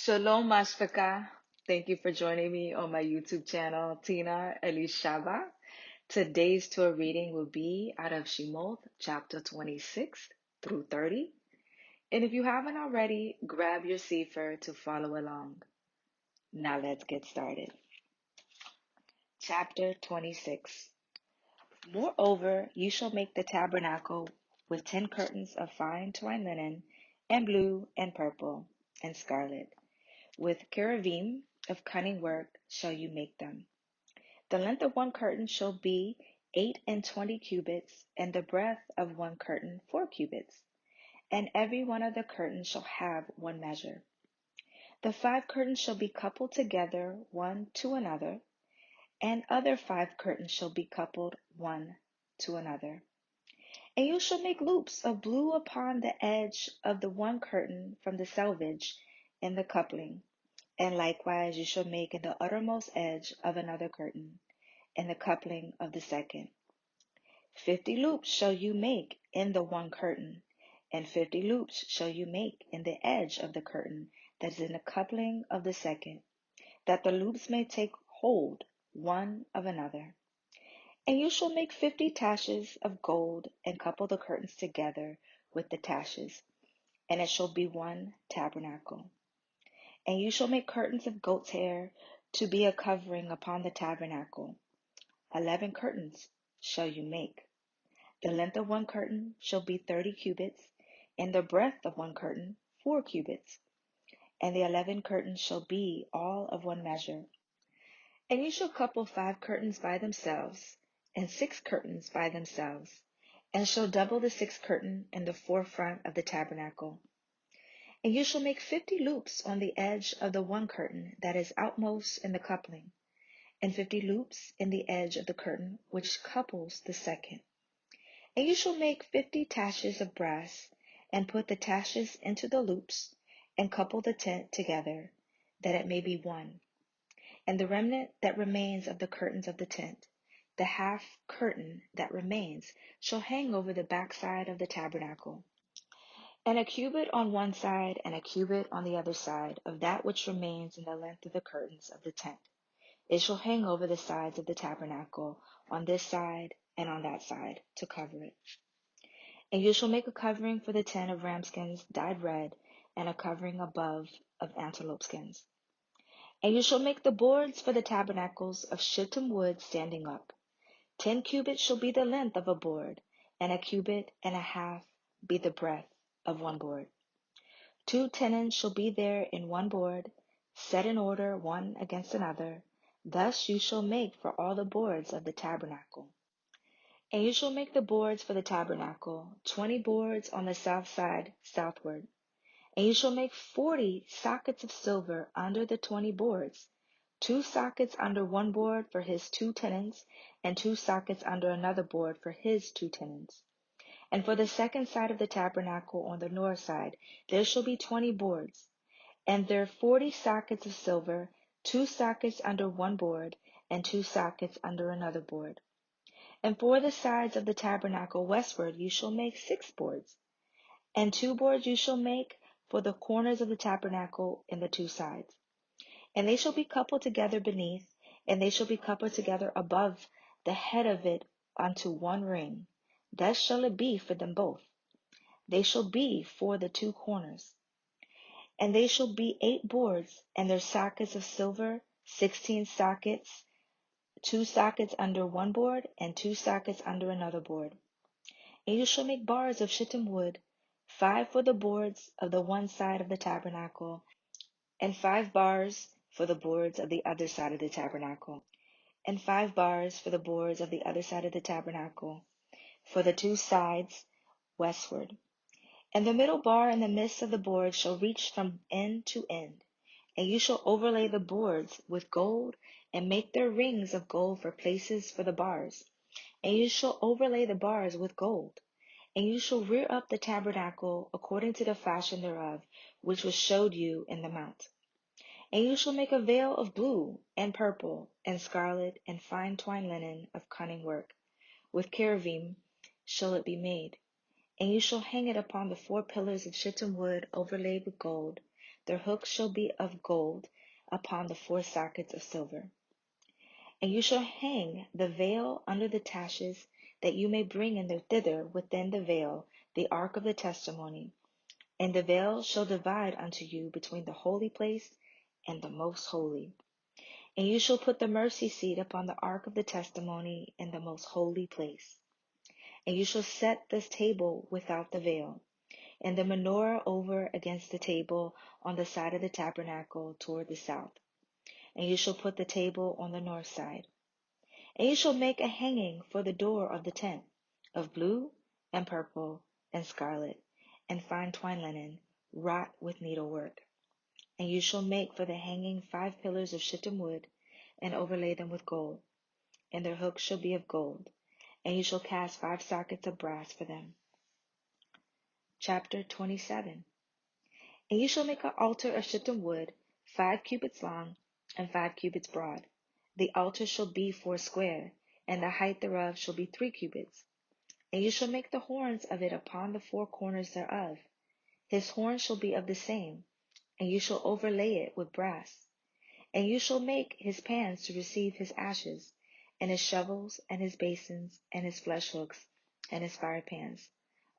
Shalom, Mashpaka. Thank you for joining me on my YouTube channel, Tina Alyshaba. Today's Torah reading will be out of Shemoth, chapter 26 through 30. And if you haven't already, grab your Cepher to follow along. Now let's get started. Chapter 26. Moreover, you shall make the tabernacle with 10 curtains of fine twined linen, and blue, and purple, and scarlet. With cherubim of cunning work shall you make them. The length of one curtain shall be 28 cubits, and the breadth of one curtain 4 cubits. And every one of the curtains shall have one measure. The 5 curtains shall be coupled together one to another, and other 5 curtains shall be coupled one to another. And you shall make loops of blue upon the edge of the one curtain from the selvage in the coupling. And likewise you shall make in the uttermost edge of another curtain, in the coupling of the second. 50 loops shall you make in the one curtain, and 50 loops shall you make in the edge of the curtain that is in the coupling of the second, that the loops may take hold one of another. And you shall make 50 taches of gold, and couple the curtains together with the taches, and it shall be one tabernacle. And you shall make curtains of goat's hair to be a covering upon the tabernacle. 11 curtains shall you make. The length of one curtain shall be 30 cubits, and the breadth of one curtain 4 cubits. And the 11 curtains shall be all of one measure. And you shall couple 5 curtains by themselves, and 6 curtains by themselves, and shall double the 6th curtain in the forefront of the tabernacle. And you shall make 50 loops on the edge of the one curtain that is outmost in the coupling, and 50 loops in the edge of the curtain which couples the second. And you shall make 50 taches of brass, and put the taches into the loops, and couple the tent together, that it may be one. And the remnant that remains of the curtains of the tent, the half curtain that remains, shall hang over the backside of the tabernacle. And a cubit on one side, and a cubit on the other side, of that which remains in the length of the curtains of the tent. It shall hang over the sides of the tabernacle, on this side and on that side, to cover it. And you shall make a covering for the tent of ram skins dyed red, and a covering above of antelope skins. And you shall make the boards for the tabernacles of shittim wood standing up. 10 cubits shall be the length of a board, and a cubit and a half be the breadth of one board. 2 tenons shall be there in one board, set in order one against another. Thus you shall make for all the boards of the tabernacle. And you shall make the boards for the tabernacle, 20 boards on the south side southward. And you shall make 40 sockets of silver under the 20 boards, 2 sockets under one board for his 2 tenons, and 2 sockets under another board for his 2 tenons. And for the second side of the tabernacle on the north side, there shall be 20 boards, and there 40 sockets of silver, 2 sockets under one board, and 2 sockets under another board. And for the sides of the tabernacle westward you shall make 6 boards, and 2 boards you shall make for the corners of the tabernacle in the 2 sides. And they shall be coupled together beneath, and they shall be coupled together above the head of it unto one ring. Thus shall it be for them both. They shall be for the 2 corners. And they shall be 8 boards, and their sockets of silver, 16 sockets, 2 sockets under one board, and 2 sockets under another board. And you shall make bars of shittim wood, 5 for the boards of the one side of the tabernacle, and 5 bars for the boards of the other side of the tabernacle, and 5 bars for the boards of the other side of the tabernacle, for the 2 sides westward. And the middle bar in the midst of the board shall reach from end to end. And you shall overlay the boards with gold, and make their rings of gold for places for the bars. And you shall overlay the bars with gold. And you shall rear up the tabernacle according to the fashion thereof, which was showed you in the mount. And you shall make a veil of blue, and purple, and scarlet, and fine twined linen of cunning work. With cherubim shall it be made. And you shall hang it upon the 4 pillars of shittim wood overlaid with gold. Their hooks shall be of gold upon the 4 sockets of silver. And you shall hang the veil under the taches, that you may bring in thither within the veil the ark of the testimony. And the veil shall divide unto you between the holy place and the most holy. And you shall put the mercy seat upon the ark of the testimony in the most holy place. And you shall set this table without the veil, and the menorah over against the table on the side of the tabernacle toward the south. And you shall put the table on the north side. And you shall make a hanging for the door of the tent, of blue and purple and scarlet, and fine twined linen, wrought with needlework. And you shall make for the hanging 5 pillars of shittim wood, and overlay them with gold. And their hooks shall be of gold. And you shall cast 5 sockets of brass for them. Chapter 27. And you shall make an altar of shittim wood, 5 cubits long, and 5 cubits broad. The altar shall be 4 square, and the height thereof shall be 3 cubits. And you shall make the horns of it upon the 4 corners thereof. His horns shall be of the same, and you shall overlay it with brass. And you shall make his pans to receive his ashes, and his shovels, and his basins, and his flesh hooks, and his fire pans.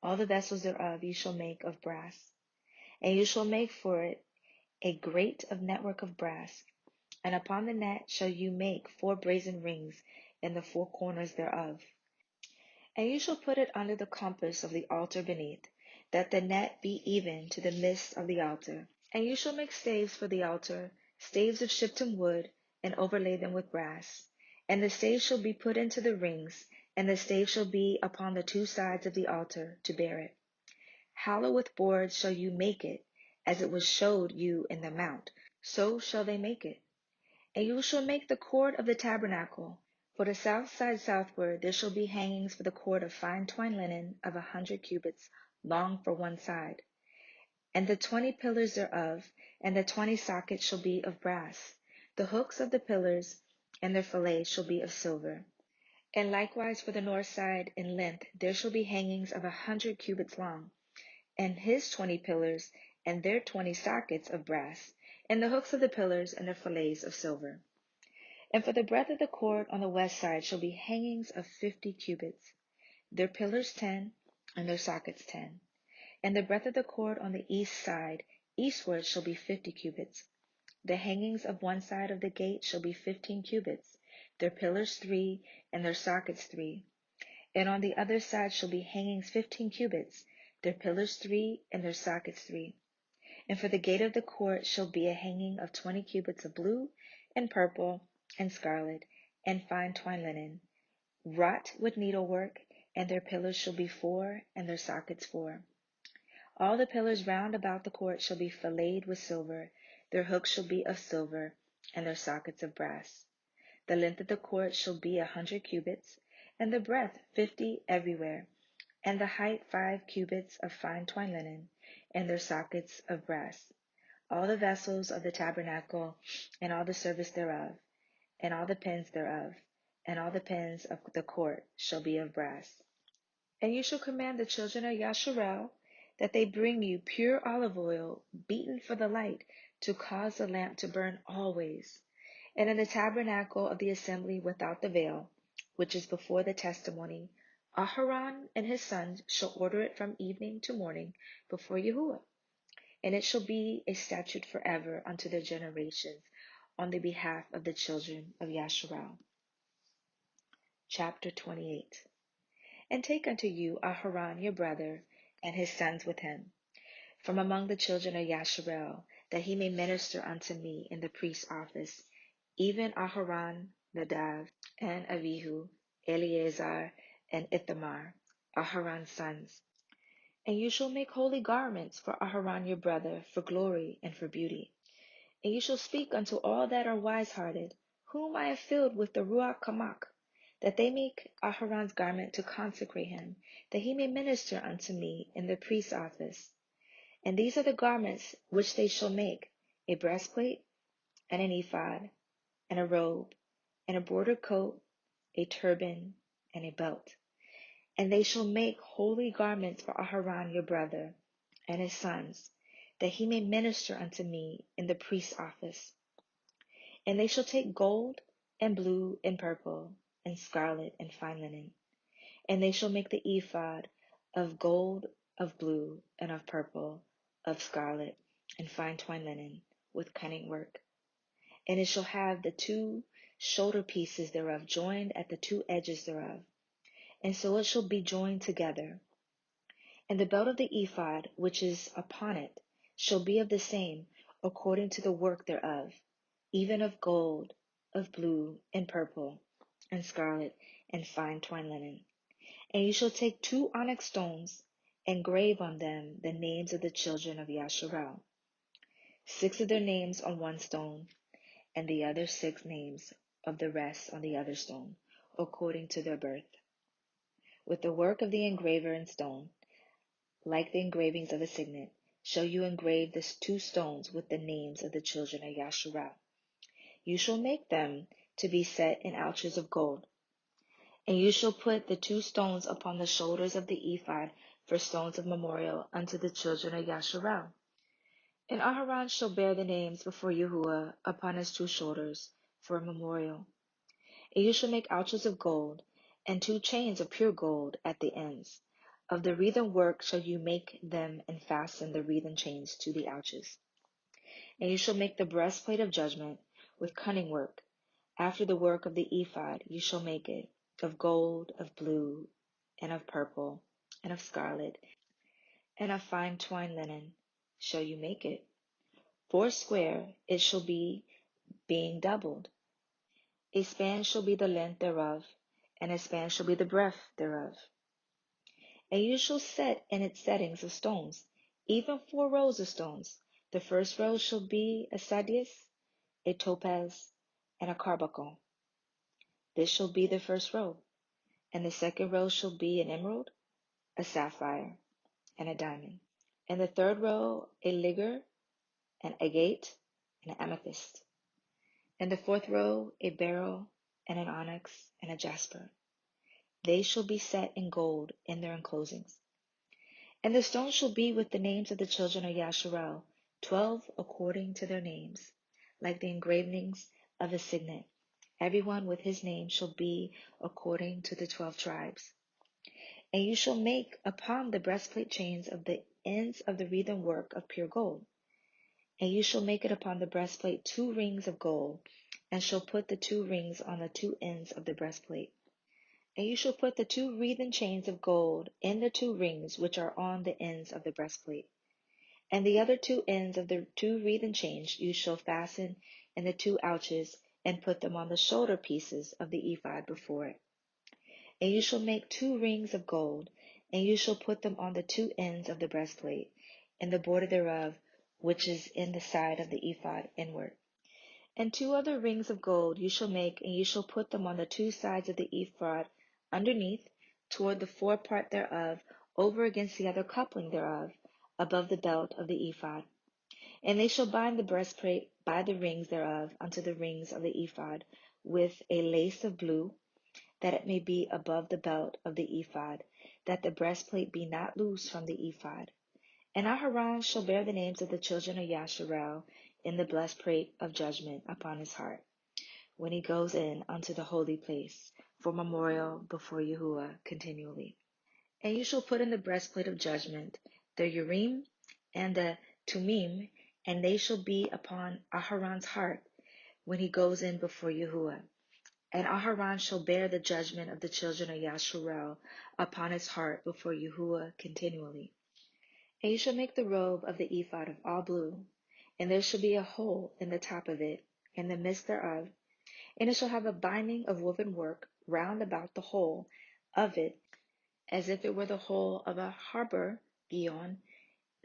All the vessels thereof you shall make of brass. And you shall make for it a grate of network of brass, and upon the net shall you make 4 brazen rings in the 4 corners thereof. And you shall put it under the compass of the altar beneath, that the net be even to the midst of the altar. And you shall make staves for the altar, staves of shittim wood, and overlay them with brass. And the staves shall be put into the rings, and the staves shall be upon the 2 sides of the altar to bear it. Hollow with boards shall you make it, as it was showed you in the mount, so shall they make it. And you shall make the cord of the tabernacle. For the south side southward there shall be hangings for the cord of fine twined linen of 100 cubits long for one side. And the 20 pillars thereof, and the 20 sockets shall be of brass. The hooks of the pillars and their fillets shall be of silver. And likewise for the north side in length there shall be hangings of 100 cubits long, and his 20 pillars and their 20 sockets of brass, and the hooks of the pillars and their fillets of silver. And for the breadth of the cord on the west side shall be hangings of 50 cubits, their pillars 10, and their sockets 10. And the breadth of the cord on the east side eastward shall be 50 cubits. The hangings of one side of the gate shall be 15 cubits, their pillars 3, and their sockets 3. And on the other side shall be hangings 15 cubits, their pillars 3, and their sockets 3. And for the gate of the court shall be a hanging of 20 cubits of blue, and purple, and scarlet, and fine twined linen, wrought with needlework, and their pillars shall be 4, and their sockets 4. All the pillars round about the court shall be filleted with silver, their hooks shall be of silver, and their sockets of brass. The length of the court shall be 100 cubits, and the breadth 50 everywhere, and the height 5 cubits of fine twined linen, and their sockets of brass. All the vessels of the tabernacle, and all the service thereof, and all the pins thereof, and all the pins of the court shall be of brass. And you shall command the children of Yasharel that they bring you pure olive oil, beaten for the light, to cause the lamp to burn always. And in the tabernacle of the assembly without the veil, which is before the testimony, Aharon and his sons shall order it from evening to morning before Yahuwah. And it shall be a statute forever unto their generations on the behalf of the children of Yasharel. Chapter 28. And take unto you Aharon your brother, and his sons with him, from among the children of Yasharel, that he may minister unto me in the priest's office, even Aharon, Nadav, and Abihu, Eleazar, and Ithamar, Aharon's sons. And you shall make holy garments for Aharon your brother, for glory and for beauty. And you shall speak unto all that are wise-hearted, whom I have filled with the Ruach Kamak, that they make Aharon's garment to consecrate him, that he may minister unto me in the priest's office. And these are the garments which they shall make: a breastplate, and an ephod, and a robe, and a bordered coat, a turban, and a belt. And they shall make holy garments for Aharon your brother, and his sons, that he may minister unto me in the priest's office. And they shall take gold, and blue, and purple, and scarlet, and fine linen. And they shall make the ephod of gold, of blue, and of purple, of scarlet, and fine twined linen, with cunning work. And it shall have the 2 shoulder pieces thereof joined at the 2 edges thereof, and so it shall be joined together. And the belt of the ephod, which is upon it, shall be of the same, according to the work thereof, even of gold, of blue, and purple, and scarlet, and fine twined linen. And you shall take 2 onyx stones, and grave on them the names of the children of Yasharel, 6 of their names on one stone, and the other 6 names of the rest on the other stone, according to their birth. With the work of the engraver in stone, like the engravings of a signet, shall you engrave the 2 stones with the names of the children of Yasharel. You shall make them to be set in ouches of gold. And you shall put the 2 stones upon the shoulders of the ephod for stones of memorial unto the children of Yasharel. And Aharon shall bear the names before Yahuwah upon his 2 shoulders for a memorial. And you shall make ouches of gold, and 2 chains of pure gold at the ends. Of the wreathen work shall you make them, and fasten the wreathen chains to the ouches. And you shall make the breastplate of judgment with cunning work. After the work of the ephod you shall make it, of gold, of blue, and of purple, and of scarlet, and of fine twined linen shall you make it. 4 square it shall be, being doubled. A span shall be the length thereof, and a span shall be the breadth thereof. And you shall set in its settings of stones, even 4 rows of stones. The first row shall be a sardius, a topaz, and a carbuncle. This shall be the first row. And the second row shall be an emerald, a sapphire, and a diamond. And the third row a ligure, an agate, and an amethyst. And the fourth row a beryl, and an onyx, and a jasper. They shall be set in gold in their enclosings. And the stones shall be with the names of the children of Yasharel, 12 according to their names, like the engravings of a signet. Everyone with his name shall be according to the 12 tribes. And you shall make upon the breastplate chains of the ends of the wreathen work of pure gold. And you shall make it upon the breastplate 2 rings of gold, and shall put the 2 rings on the 2 ends of the breastplate. And you shall put the 2 wreathen chains of gold in the 2 rings which are on the ends of the breastplate. And the other 2 ends of the 2 wreathen chains you shall fasten in the 2 ouches, and put them on the shoulder pieces of the ephod before it. And you shall make 2 rings of gold, and you shall put them on the 2 ends of the breastplate, in the border thereof, which is in the side of the ephod inward. And 2 other rings of gold you shall make, and you shall put them on the 2 sides of the ephod underneath, toward the forepart thereof, over against the other coupling thereof, above the belt of the ephod. And they shall bind the breastplate by the rings thereof unto the rings of the ephod, with a lace of blue, that it may be above the belt of the ephod, that the breastplate be not loose from the ephod. And Aharon shall bear the names of the children of Yasharel in the breastplate of judgment upon his heart, when he goes in unto the holy place, for memorial before Yahuwah continually. And you shall put in the breastplate of judgment the Urim and the Tumim, and they shall be upon Aharon's heart when he goes in before Yahuwah. And Aharon shall bear the judgment of the children of Yasharel upon his heart before Yahuwah continually. And you shall make the robe of the ephod of all blue, and there shall be a hole in the top of it, in the midst thereof, and it shall have a binding of woven work round about the hole of it, as if it were the hole of a harbor gion,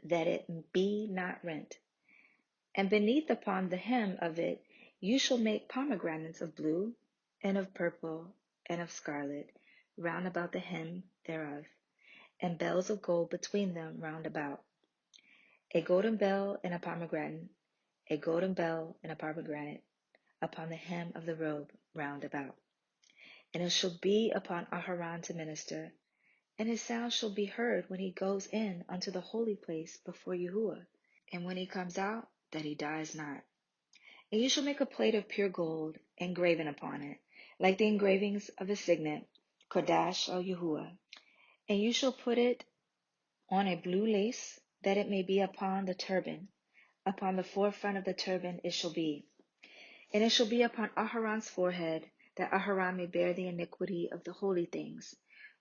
that it be not rent. And beneath upon the hem of it you shall make pomegranates of blue, and of purple, and of scarlet, round about the hem thereof, and bells of gold between them round about. A golden bell and a pomegranate, a golden bell and a pomegranate, upon the hem of the robe round about. And it shall be upon Aharon to minister, and his sound shall be heard when he goes in unto the holy place before Yahuwah. and when he comes out, that he dies not. And you shall make a plate of pure gold, engraven upon it, like the engravings of a signet, Kodash al Yahuwah. And you shall put it on a blue lace, that it may be upon the turban. Upon the forefront of the turban it shall be. And it shall be upon Aharon's forehead, that Aharon may bear the iniquity of the holy things,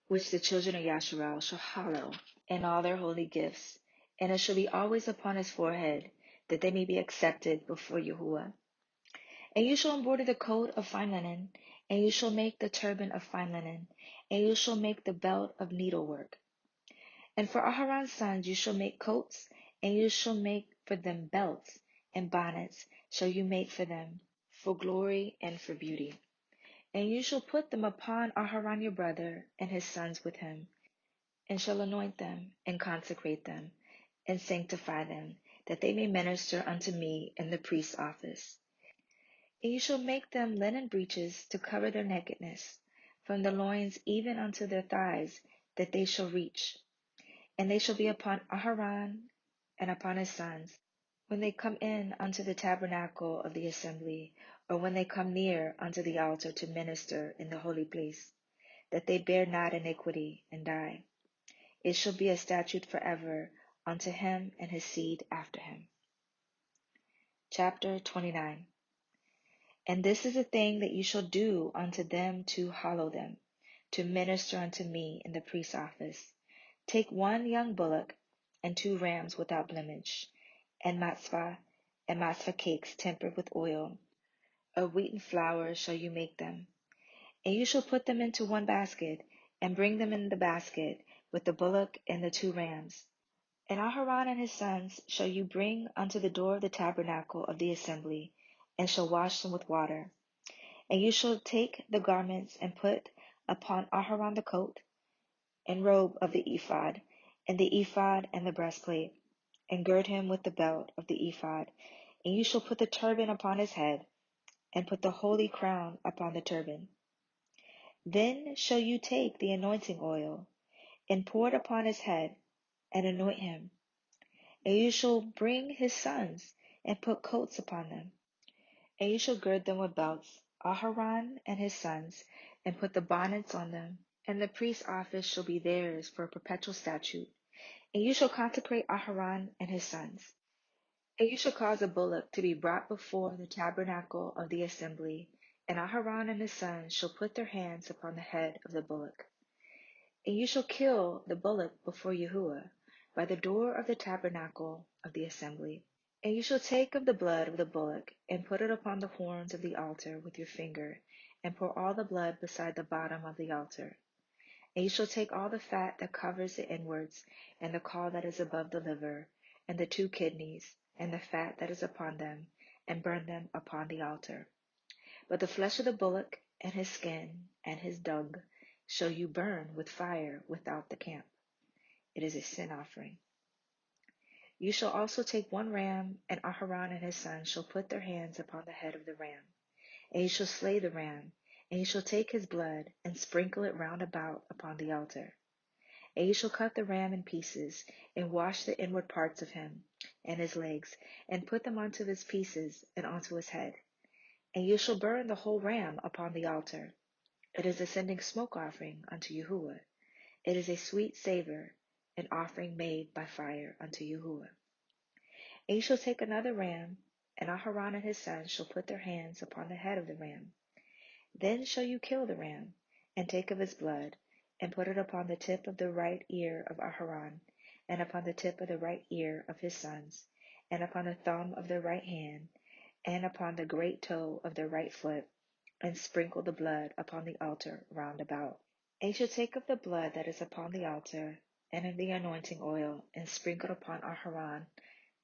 which the children of Yasharal shall hallow in all their holy gifts. And it shall be always upon his forehead, that they may be accepted before Yahuwah. And you shall embroider the coat of fine linen, and you shall make the turban of fine linen, and you shall make the belt of needlework. And for Aharon's sons you shall make coats, and you shall make for them belts, and bonnets shall you make for them, for glory and for beauty. And you shall put them upon Aharon your brother, and his sons with him, and shall anoint them, and consecrate them, and sanctify them, that they may minister unto me in the priest's office. And you shall make them linen breeches to cover their nakedness, from the loins even unto their thighs, that they shall reach. And they shall be upon Aharon and upon his sons, when they come in unto the tabernacle of the assembly, or when they come near unto the altar to minister in the holy place, that they bear not iniquity and die. It shall be a statute forever unto him and his seed after him. Chapter 29. And this is a thing that you shall do unto them to hallow them, to minister unto me in the priest's office. Take one young bullock, and 2 rams without blemish, and matzah cakes tempered with oil. Of wheaten flour shall you make them. And you shall put them into one basket, and bring them in the basket, with the bullock and the 2 rams. And Aharon and his sons shall you bring unto the door of the tabernacle of the assembly, and shall wash them with water. And you shall take the garments, and put upon Aharon the coat and robe of the ephod, and the ephod and the breastplate, and gird him with the belt of the ephod. And you shall put the turban upon his head, and put the holy crown upon the turban. Then shall you take the anointing oil, and pour it upon his head, and anoint him. And you shall bring his sons, and put coats upon them. And you shall gird them with belts, Aharon and his sons, and put the bonnets on them. And the priest's office shall be theirs for a perpetual statute. And you shall consecrate Aharon and his sons. And you shall cause a bullock to be brought before the tabernacle of the assembly, and Aharon and his sons shall put their hands upon the head of the bullock. And you shall kill the bullock before Yahuwah, by the door of the tabernacle of the assembly. And you shall take of the blood of the bullock, and put it upon the horns of the altar with your finger, and pour all the blood beside the bottom of the altar. And you shall take all the fat that covers the inwards, and the caul that is above the liver, and the 2 kidneys, and the fat that is upon them, and burn them upon the altar. But the flesh of the bullock, and his skin, and his dung, shall you burn with fire without the camp. It is a sin offering. You shall also take 1 ram, and Aharon and his sons shall put their hands upon the head of the ram. And you shall slay the ram, and you shall take his blood, and sprinkle it round about upon the altar. And you shall cut the ram in pieces, and wash the inward parts of him, and his legs, and put them onto his pieces, and onto his head. And you shall burn the whole ram upon the altar. It is a sending smoke offering unto Yahuwah. It is a sweet savor, an offering made by fire unto Yahuwah. And you shall take another ram, and Aharon and his sons shall put their hands upon the head of the ram. Then shall you kill the ram, and take of his blood, and put it upon the tip of the right ear of Aharon, and upon the tip of the right ear of his sons, and upon the thumb of their right hand, and upon the great toe of their right foot, and sprinkle the blood upon the altar round about. And you shall take of the blood that is upon the altar, and of the anointing oil, and sprinkle it upon Aharon,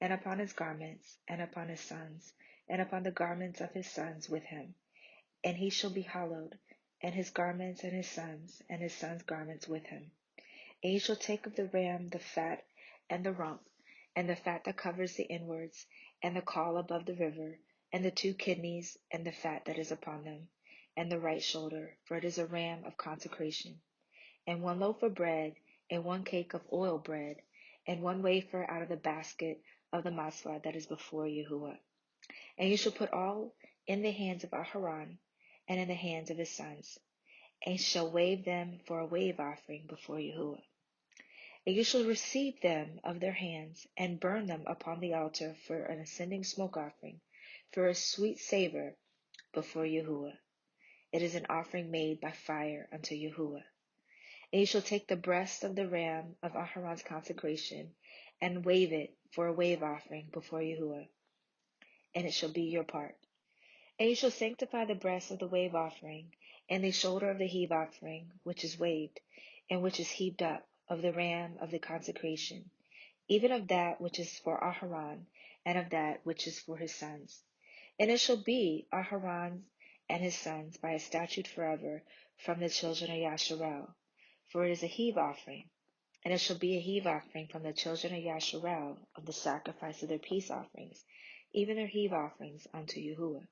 and upon his garments, and upon his sons, and upon the garments of his sons with him. And he shall be hallowed, and his garments, and his sons' garments with him. And you shall take of the ram the fat, and the rump, and the fat that covers the inwards, and the caul above the river, and the 2 kidneys, and the fat that is upon them, and the right shoulder, for it is a ram of consecration. And 1 loaf of bread, and 1 cake of oil bread, and 1 wafer out of the basket of the matzah that is before Yahuwah. And you shall put all in the hands of Aharon and in the hands of his sons, and shall wave them for a wave offering before Yahuwah. And you shall receive them of their hands, and burn them upon the altar for an ascending smoke offering, for a sweet savor before Yahuwah. It is an offering made by fire unto Yahuwah. And you shall take the breast of the ram of Aharon's consecration, and wave it for a wave offering before Yahuwah, and it shall be your part. And you shall sanctify the breast of the wave offering, and the shoulder of the heave offering, which is waved, and which is heaved up, of the ram of the consecration, even of that which is for Aharon, and of that which is for his sons. And it shall be Aharon's and his sons by a statute forever from the children of Yasharel, for it is a heave offering. And it shall be a heave offering from the children of Yasharel of the sacrifice of their peace offerings, even their heave offerings unto Yahuwah.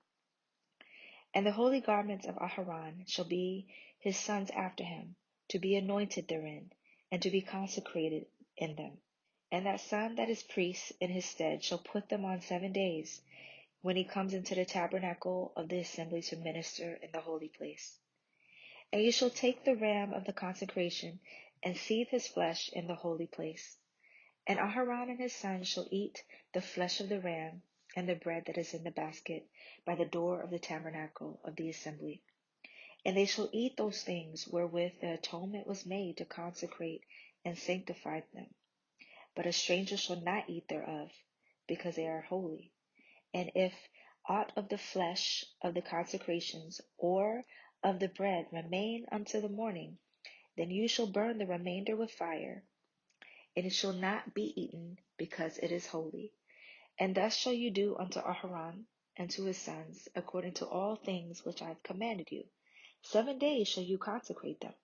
And the holy garments of Aharon shall be his sons after him, to be anointed therein, and to be consecrated in them. And that son that is priest in his stead shall put them on 7 days, when he comes into the tabernacle of the assembly to minister in the holy place. And you shall take the ram of the consecration, and seethe his flesh in the holy place. And Aharon and his sons shall eat the flesh of the ram, and the bread that is in the basket, by the door of the tabernacle of the assembly. And they shall eat those things wherewith the atonement was made to consecrate and sanctify them. But a stranger shall not eat thereof, because they are holy. And if aught of the flesh of the consecrations or of the bread remain unto the morning, then you shall burn the remainder with fire, and it shall not be eaten, because it is holy. And thus shall you do unto Aharon and to his sons, according to all things which I have commanded you. 7 days shall you consecrate them.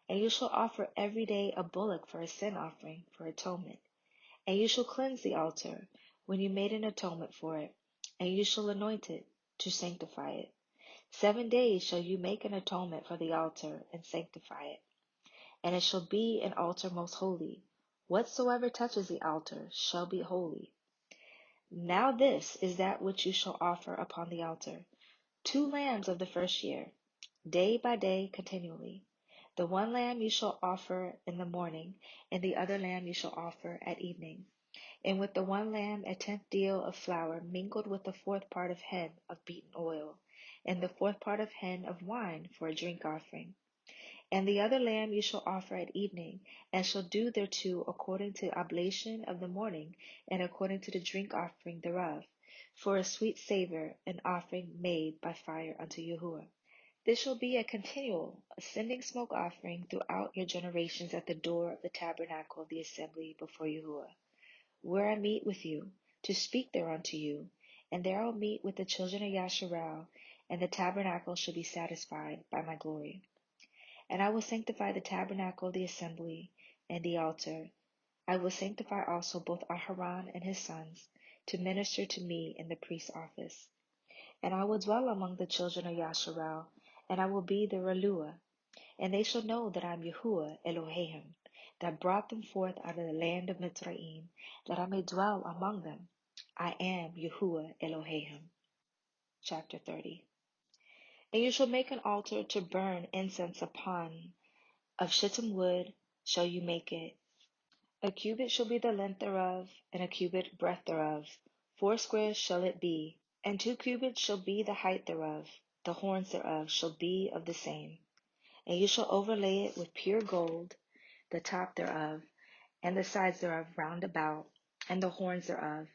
And you shall offer every day a bullock for a sin offering for atonement. And you shall cleanse the altar when you made an atonement for it, and you shall anoint it to sanctify it. 7 days shall you make an atonement for the altar and sanctify it. And it shall be an altar most holy. Whatsoever touches the altar shall be holy. Now this is that which you shall offer upon the altar: 2 lambs of the first year, day by day continually. The one lamb you shall offer in the morning, and the other lamb you shall offer at evening. And with the one lamb 1/10 deal of flour mingled with the 4th part of hin of beaten oil, and the 4th part of hin of wine for a drink offering. And the other lamb you shall offer at evening, and shall do thereto according to the oblation of the morning, and according to the drink offering thereof, for a sweet savor, an offering made by fire unto Yahuwah. This shall be a continual ascending smoke offering throughout your generations at the door of the tabernacle of the assembly before Yahuwah, where I meet with you, to speak thereunto you. And there I will meet with the children of Yasharel, and the tabernacle shall be satisfied by my glory. And I will sanctify the tabernacle of the assembly and the altar. I will sanctify also both Aharon and his sons, to minister to me in the priest's office. And I will dwell among the children of Yasharel, and I will be their Reluah. And they shall know that I am Yahuwah Elohim, that brought them forth out of the land of Mitzrayim, that I may dwell among them. I am Yahuwah Elohim. Chapter 30. And you shall make an altar to burn incense upon. Of shittim wood shall you make it. A cubit shall be the length thereof, and a cubit breadth thereof. 4 shall it be, and 2 cubits shall be the height thereof. The horns thereof shall be of the same. And you shall overlay it with pure gold, the top thereof, and the sides thereof round about, and the horns thereof.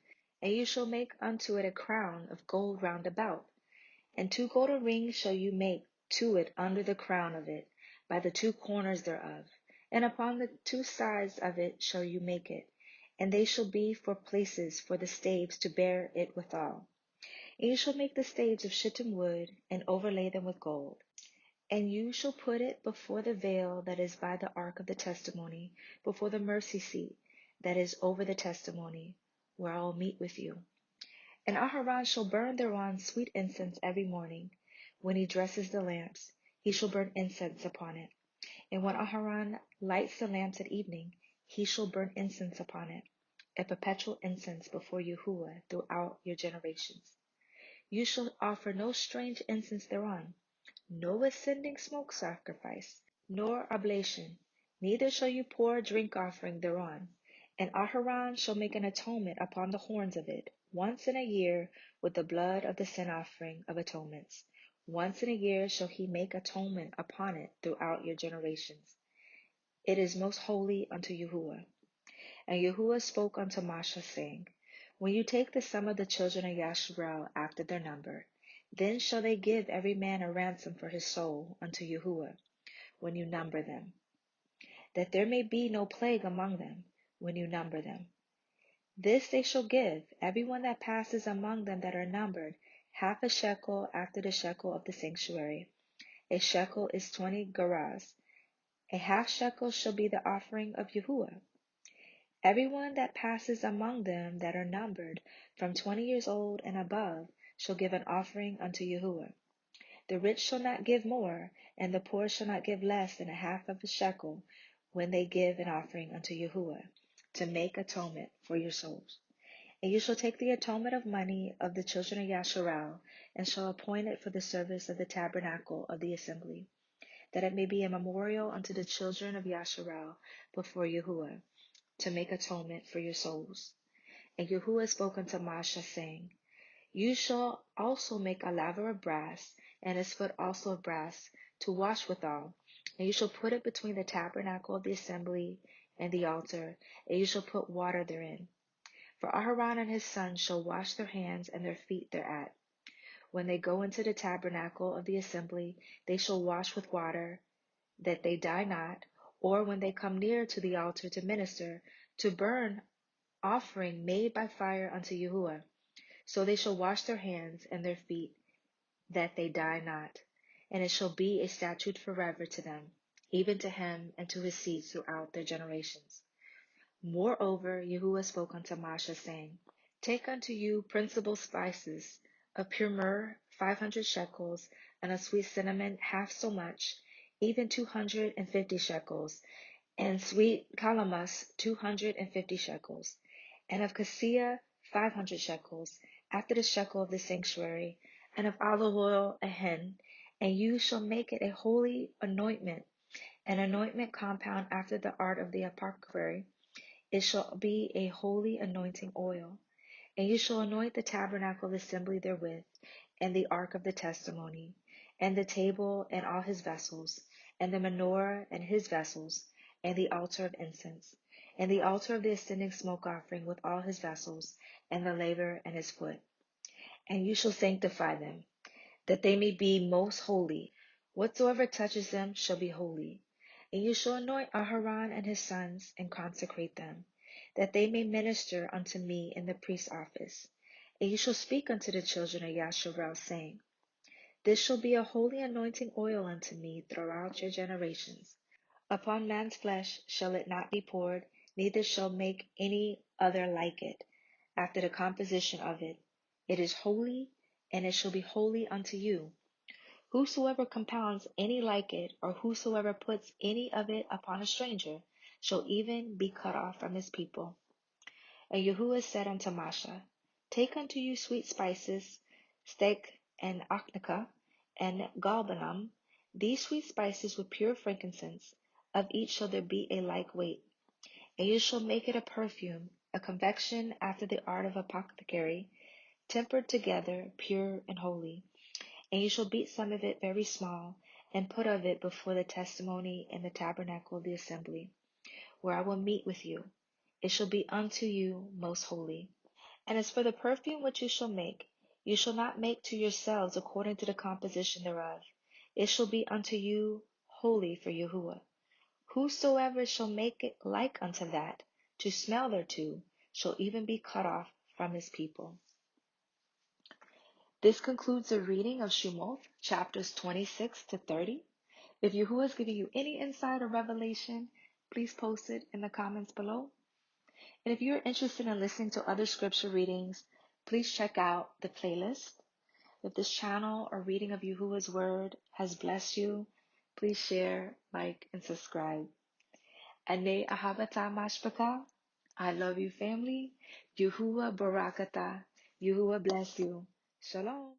And you shall make unto it a crown of gold round about. And 2 golden rings shall you make to it under the crown of it, by the 2 corners thereof. And upon the 2 sides of it shall you make it, and they shall be for places for the staves to bear it withal. And you shall make the staves of shittim wood, and overlay them with gold. And you shall put it before the veil that is by the ark of the testimony, before the mercy seat that is over the testimony, where I will meet with you. And Aharon shall burn thereon sweet incense every morning. When he dresses the lamps, he shall burn incense upon it. And when Aharon lights the lamps at evening, he shall burn incense upon it. a perpetual incense before Yahuwah throughout your generations. You shall offer no strange incense thereon, no ascending smoke sacrifice, nor oblation, neither shall you pour drink offering thereon. And Aharon shall make an atonement upon the horns of it once in a year with the blood of the sin offering of atonements. Once in a year shall he make atonement upon it throughout your generations. It is most holy unto Yahuwah. And Yahuwah spoke unto Moshe, saying, When you take the sum of the children of Yasharel after their number, then shall they give every man a ransom for his soul unto Yahuwah, when you number them, that there may be no plague among them, when you number them. This they shall give, every one that passes among them that are numbered, half a shekel after the shekel of the sanctuary. A shekel is 20 gerahs. A half shekel shall be the offering of Yahuwah. Every one that passes among them that are numbered from 20 years old and above shall give an offering unto Yahuwah. The rich shall not give more, and the poor shall not give less than a half of a shekel when they give an offering unto Yahuwah, to make atonement for your souls. And you shall take the atonement of money of the children of Yasharel, and shall appoint it for the service of the tabernacle of the assembly, that it may be a memorial unto the children of Yasharel before Yahuwah, to make atonement for your souls. And Yahuwah spoke unto Moshe, saying, You shall also make a laver of brass, and his foot also of brass, to wash withal. And you shall put it between the tabernacle of the assembly and the altar, and you shall put water therein. For Aharon and his sons shall wash their hands and their feet thereat. When they go into the tabernacle of the assembly, they shall wash with water, that they die not, or when they come near to the altar to minister, to burn offering made by fire unto Yahuwah. So they shall wash their hands and their feet, that they die not. And it shall be a statute forever to them, even to him and to his seeds throughout their generations. Moreover, Yahuwah spoke unto Moshe, saying, Take unto you principal spices, of pure myrrh 500 shekels, and of sweet cinnamon half so much, even 250 shekels, and sweet calamus 250 shekels, and of cassia 500 shekels, after the shekel of the sanctuary, and of olive oil a hin, and you shall make it a holy anointment, an anointment compound after the art of the apothecary. It shall be a holy anointing oil. And you shall anoint the tabernacle of assembly therewith, and the ark of the testimony, and the table and all his vessels, and the menorah and his vessels, and the altar of incense, and the altar of the ascending smoke offering with all his vessels, and the laver and his foot. And you shall sanctify them, that they may be most holy. Whatsoever touches them shall be holy. And you shall anoint Aharon and his sons, and consecrate them, that they may minister unto me in the priest's office. And you shall speak unto the children of Yasharel, saying, This shall be a holy anointing oil unto me throughout your generations. Upon man's flesh shall it not be poured, neither shall make any other like it, after the composition of it. It is holy, and it shall be holy unto you. Whosoever compounds any like it, or whosoever puts any of it upon a stranger, shall even be cut off from his people. And Yahuwah said unto Moshe, Take unto you sweet spices, steak and ochnica, and galbanum, these sweet spices with pure frankincense, of each shall there be a like weight. And you shall make it a perfume, a confection after the art of apothecary, tempered together, pure and holy. And you shall beat some of it very small, and put of it before the testimony in the tabernacle of the assembly, where I will meet with you. It shall be unto you most holy. And as for the perfume which you shall make, you shall not make to yourselves according to the composition thereof. It shall be unto you holy for Yahuwah. Whosoever shall make it like unto that, to smell thereto, shall even be cut off from his people. This concludes the reading of Shemoth, chapters 26 to 30. If Yahuwah is giving you any insight or revelation, please post it in the comments below. And if you're interested in listening to other scripture readings, please check out the playlist. If this channel or reading of Yahuwah's word has blessed you, please share, like, and subscribe. Ane ahabata mashpaka. I love you, family. Yahuwah Barakatah. Yahuwah bless you. Shalom.